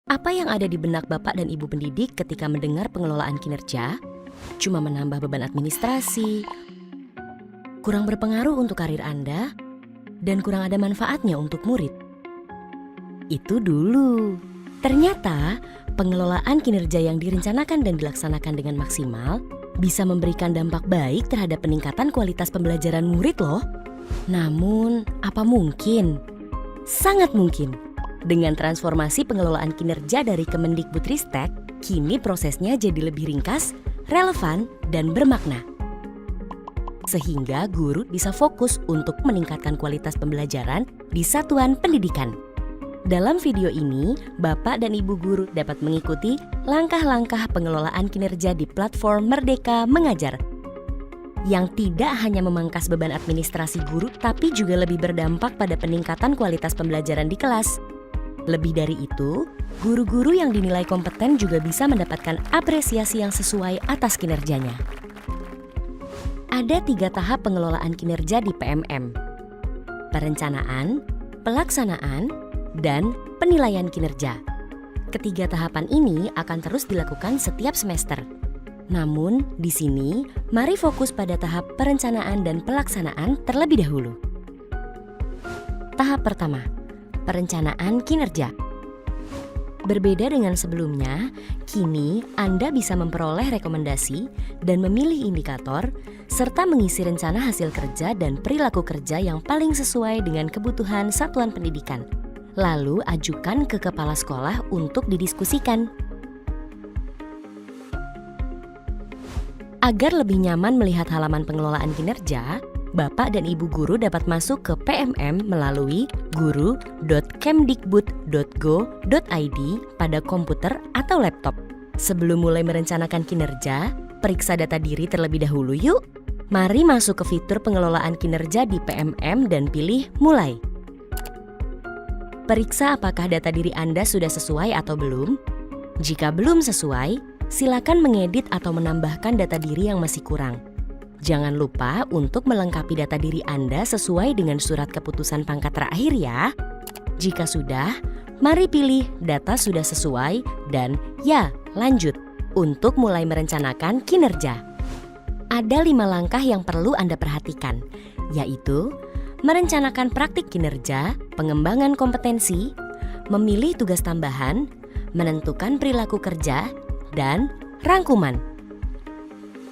Apa yang ada di benak Bapak dan Ibu pendidik ketika mendengar pengelolaan kinerja? Cuma menambah beban administrasi, kurang berpengaruh untuk karir Anda, dan kurang ada manfaatnya untuk murid. Itu dulu. Ternyata pengelolaan kinerja yang direncanakan dan dilaksanakan dengan maksimal bisa memberikan dampak baik terhadap peningkatan kualitas pembelajaran murid loh. Namun, apa mungkin? Sangat mungkin. Dengan transformasi pengelolaan kinerja dari Kemendikbudristek, kini prosesnya jadi lebih ringkas, relevan, dan bermakna. Sehingga guru bisa fokus untuk meningkatkan kualitas pembelajaran di satuan pendidikan. Dalam video ini, Bapak dan Ibu guru dapat mengikuti langkah-langkah pengelolaan kinerja di platform Merdeka Mengajar, yang tidak hanya memangkas beban administrasi guru, tapi juga lebih berdampak pada peningkatan kualitas pembelajaran di kelas. Lebih dari itu, guru-guru yang dinilai kompeten juga bisa mendapatkan apresiasi yang sesuai atas kinerjanya. Ada 3 tahap pengelolaan kinerja di PMM: perencanaan, pelaksanaan, dan penilaian kinerja. Ketiga tahapan ini akan terus dilakukan setiap semester. Namun, di sini, mari fokus pada tahap perencanaan dan pelaksanaan terlebih dahulu. Tahap pertama, perencanaan kinerja. Berbeda dengan sebelumnya, kini Anda bisa memperoleh rekomendasi dan memilih indikator, serta mengisi rencana hasil kerja dan perilaku kerja yang paling sesuai dengan kebutuhan satuan pendidikan. Lalu ajukan ke kepala sekolah untuk didiskusikan. Agar lebih nyaman melihat halaman pengelolaan kinerja, Bapak dan Ibu guru dapat masuk ke PMM melalui guru.kemdikbud.go.id pada komputer atau laptop. Sebelum mulai merencanakan kinerja, periksa data diri terlebih dahulu yuk. Mari masuk ke fitur pengelolaan kinerja di PMM dan pilih Mulai. Periksa apakah data diri Anda sudah sesuai atau belum. Jika belum sesuai, silakan mengedit atau menambahkan data diri yang masih kurang. Jangan lupa untuk melengkapi data diri Anda sesuai dengan surat keputusan pangkat terakhir ya. Jika sudah, mari pilih data sudah sesuai dan ya, lanjut untuk mulai merencanakan kinerja. Ada 5 langkah yang perlu Anda perhatikan, yaitu merencanakan praktik kinerja, pengembangan kompetensi, memilih tugas tambahan, menentukan perilaku kerja, dan rangkuman.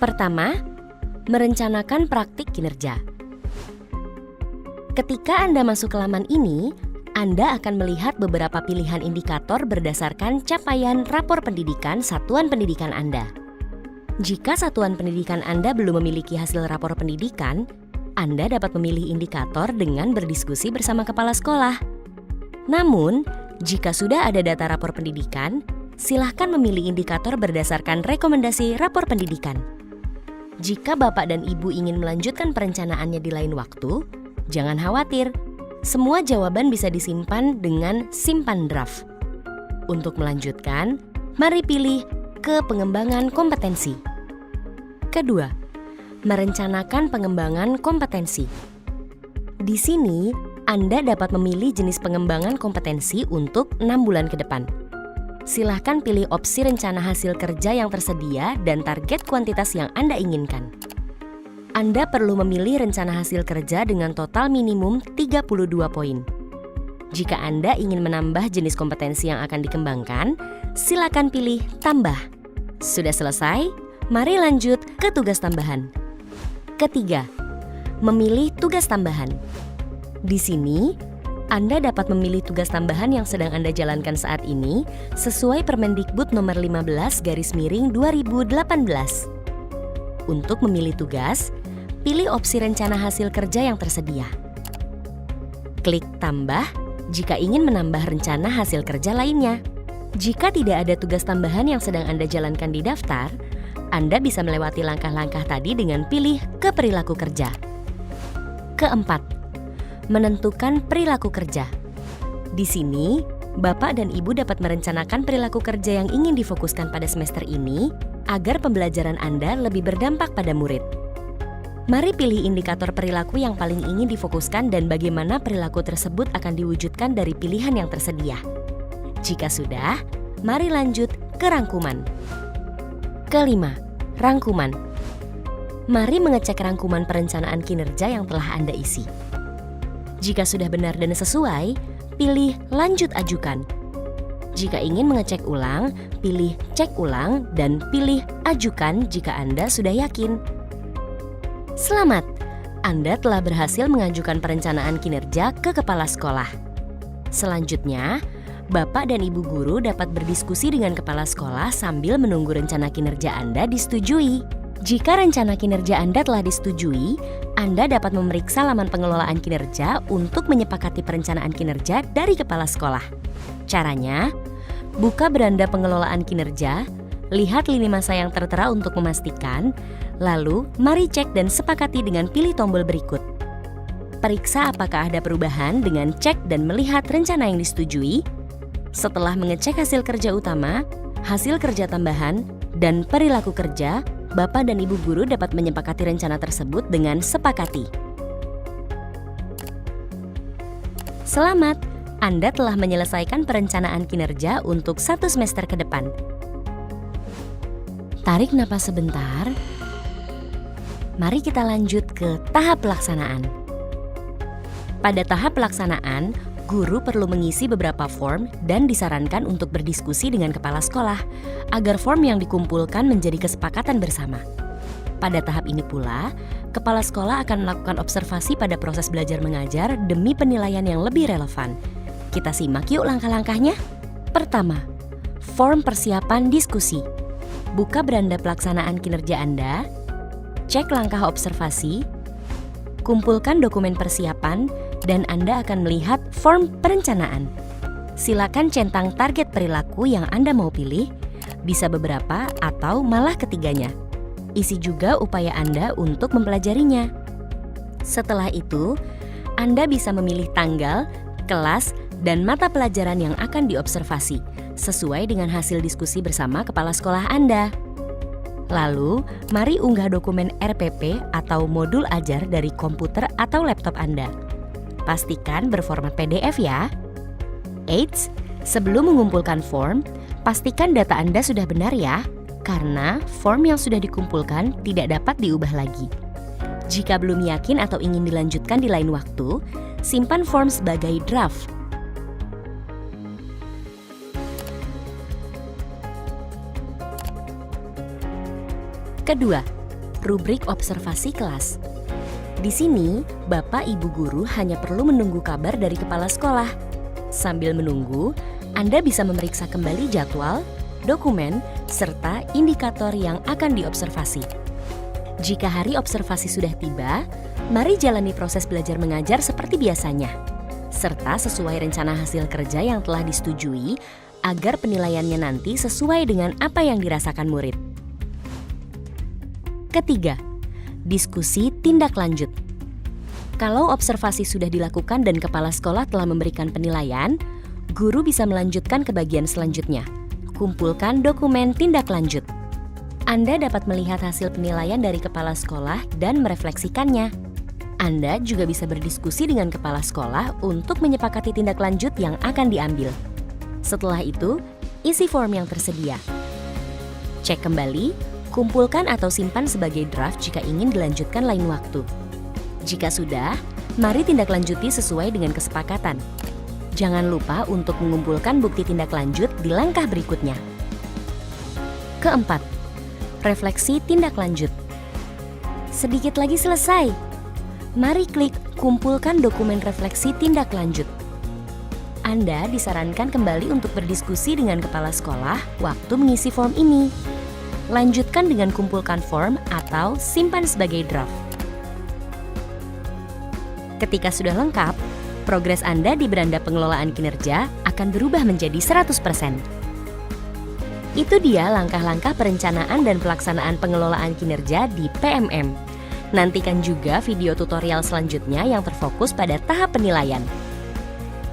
Pertama, merencanakan praktik kinerja. Ketika Anda masuk ke laman ini, Anda akan melihat beberapa pilihan indikator berdasarkan capaian rapor pendidikan satuan pendidikan Anda. Jika satuan pendidikan Anda belum memiliki hasil rapor pendidikan, Anda dapat memilih indikator dengan berdiskusi bersama kepala sekolah. Namun, jika sudah ada data rapor pendidikan, silahkan memilih indikator berdasarkan rekomendasi rapor pendidikan. Jika Bapak dan Ibu ingin melanjutkan perencanaannya di lain waktu, jangan khawatir. Semua jawaban bisa disimpan dengan simpan draft. Untuk melanjutkan, mari pilih ke pengembangan kompetensi. Kedua, merencanakan pengembangan kompetensi. Di sini, Anda dapat memilih jenis pengembangan kompetensi untuk 6 bulan ke depan. Silahkan pilih opsi rencana hasil kerja yang tersedia dan target kuantitas yang Anda inginkan. Anda perlu memilih rencana hasil kerja dengan total minimum 32 poin. Jika Anda ingin menambah jenis kompetensi yang akan dikembangkan, silakan pilih tambah. Sudah selesai? Mari lanjut ke tugas tambahan. Ketiga, memilih tugas tambahan. Di sini, Anda dapat memilih tugas tambahan yang sedang Anda jalankan saat ini sesuai Permendikbud nomor 15/2018. Untuk memilih tugas, pilih opsi rencana hasil kerja yang tersedia. Klik tambah jika ingin menambah rencana hasil kerja lainnya. Jika tidak ada tugas tambahan yang sedang Anda jalankan di daftar, Anda bisa melewati langkah-langkah tadi dengan pilih ke perilaku kerja. Keempat, menentukan perilaku kerja. Di sini, Bapak dan Ibu dapat merencanakan perilaku kerja yang ingin difokuskan pada semester ini agar pembelajaran Anda lebih berdampak pada murid. Mari pilih indikator perilaku yang paling ingin difokuskan dan bagaimana perilaku tersebut akan diwujudkan dari pilihan yang tersedia. Jika sudah, mari lanjut ke rangkuman. Kelima, rangkuman. Mari mengecek rangkuman perencanaan kinerja yang telah Anda isi. Jika sudah benar dan sesuai, pilih lanjut ajukan. Jika ingin mengecek ulang, pilih cek ulang dan pilih ajukan jika Anda sudah yakin. Selamat, Anda telah berhasil mengajukan perencanaan kinerja ke kepala sekolah. Selanjutnya, Bapak dan Ibu guru dapat berdiskusi dengan kepala sekolah sambil menunggu rencana kinerja Anda disetujui. Jika rencana kinerja Anda telah disetujui, Anda dapat memeriksa laman pengelolaan kinerja untuk menyepakati perencanaan kinerja dari kepala sekolah. Caranya, buka beranda pengelolaan kinerja, lihat lini masa yang tertera untuk memastikan, lalu mari cek dan sepakati dengan pilih tombol berikut. Periksa apakah ada perubahan dengan cek dan melihat rencana yang disetujui. Setelah mengecek hasil kerja utama, hasil kerja tambahan, dan perilaku kerja, Bapak dan Ibu guru dapat menyepakati rencana tersebut dengan sepakati. Selamat, Anda telah menyelesaikan perencanaan kinerja untuk 1 semester ke depan. Tarik napas sebentar. Mari kita lanjut ke tahap pelaksanaan. Pada tahap pelaksanaan, guru perlu mengisi beberapa form dan disarankan untuk berdiskusi dengan kepala sekolah agar form yang dikumpulkan menjadi kesepakatan bersama. Pada tahap ini pula, kepala sekolah akan melakukan observasi pada proses belajar mengajar demi penilaian yang lebih relevan. Kita simak yuk langkah-langkahnya. Pertama, form persiapan diskusi. Buka beranda pelaksanaan kinerja Anda, cek langkah observasi, kumpulkan dokumen persiapan, dan Anda akan melihat form perencanaan. Silakan centang target perilaku yang Anda mau pilih, bisa beberapa atau malah ketiganya. Isi juga upaya Anda untuk mempelajarinya. Setelah itu, Anda bisa memilih tanggal, kelas, dan mata pelajaran yang akan diobservasi, sesuai dengan hasil diskusi bersama kepala sekolah Anda. Lalu, mari unggah dokumen RPP atau modul ajar dari komputer atau laptop Anda. Pastikan berformat PDF ya. Eits, sebelum mengumpulkan form, pastikan data Anda sudah benar ya, karena form yang sudah dikumpulkan tidak dapat diubah lagi. Jika belum yakin atau ingin dilanjutkan di lain waktu, simpan form sebagai draft. Kedua, rubrik observasi kelas. Di sini, Bapak Ibu guru hanya perlu menunggu kabar dari kepala sekolah. Sambil menunggu, Anda bisa memeriksa kembali jadwal, dokumen, serta indikator yang akan diobservasi. Jika hari observasi sudah tiba, mari jalani proses belajar mengajar seperti biasanya, serta sesuai rencana hasil kerja yang telah disetujui agar penilaiannya nanti sesuai dengan apa yang dirasakan murid. Ketiga, diskusi tindak lanjut. Kalau observasi sudah dilakukan dan kepala sekolah telah memberikan penilaian, guru bisa melanjutkan ke bagian selanjutnya. Kumpulkan dokumen tindak lanjut. Anda dapat melihat hasil penilaian dari kepala sekolah dan merefleksikannya. Anda juga bisa berdiskusi dengan kepala sekolah untuk menyepakati tindak lanjut yang akan diambil. Setelah itu, isi form yang tersedia. Cek kembali, kumpulkan atau simpan sebagai draft jika ingin dilanjutkan lain waktu. Jika sudah, mari tindak lanjuti sesuai dengan kesepakatan. Jangan lupa untuk mengumpulkan bukti tindak lanjut di langkah berikutnya. Keempat, refleksi tindak lanjut. Sedikit lagi selesai. Mari klik kumpulkan dokumen refleksi tindak lanjut. Anda disarankan kembali untuk berdiskusi dengan kepala sekolah waktu mengisi form ini. Lanjutkan dengan kumpulkan form atau simpan sebagai draft. Ketika sudah lengkap, progres Anda di beranda pengelolaan kinerja akan berubah menjadi 100%. Itu dia langkah-langkah perencanaan dan pelaksanaan pengelolaan kinerja di PMM. Nantikan juga video tutorial selanjutnya yang terfokus pada tahap penilaian.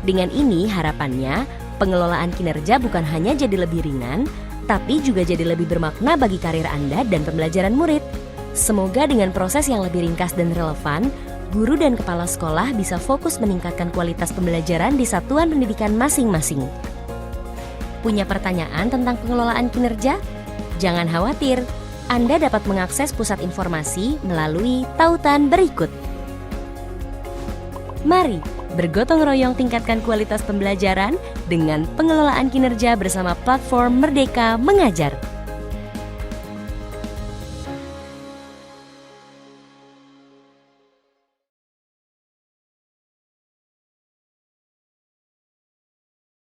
Dengan ini harapannya, pengelolaan kinerja bukan hanya jadi lebih ringan, tapi juga jadi lebih bermakna bagi karir Anda dan pembelajaran murid. Semoga dengan proses yang lebih ringkas dan relevan, guru dan kepala sekolah bisa fokus meningkatkan kualitas pembelajaran di satuan pendidikan masing-masing. Punya pertanyaan tentang pengelolaan kinerja? Jangan khawatir, Anda dapat mengakses pusat informasi melalui tautan berikut. Mari bergotong royong tingkatkan kualitas pembelajaran dengan pengelolaan kinerja bersama platform Merdeka Mengajar.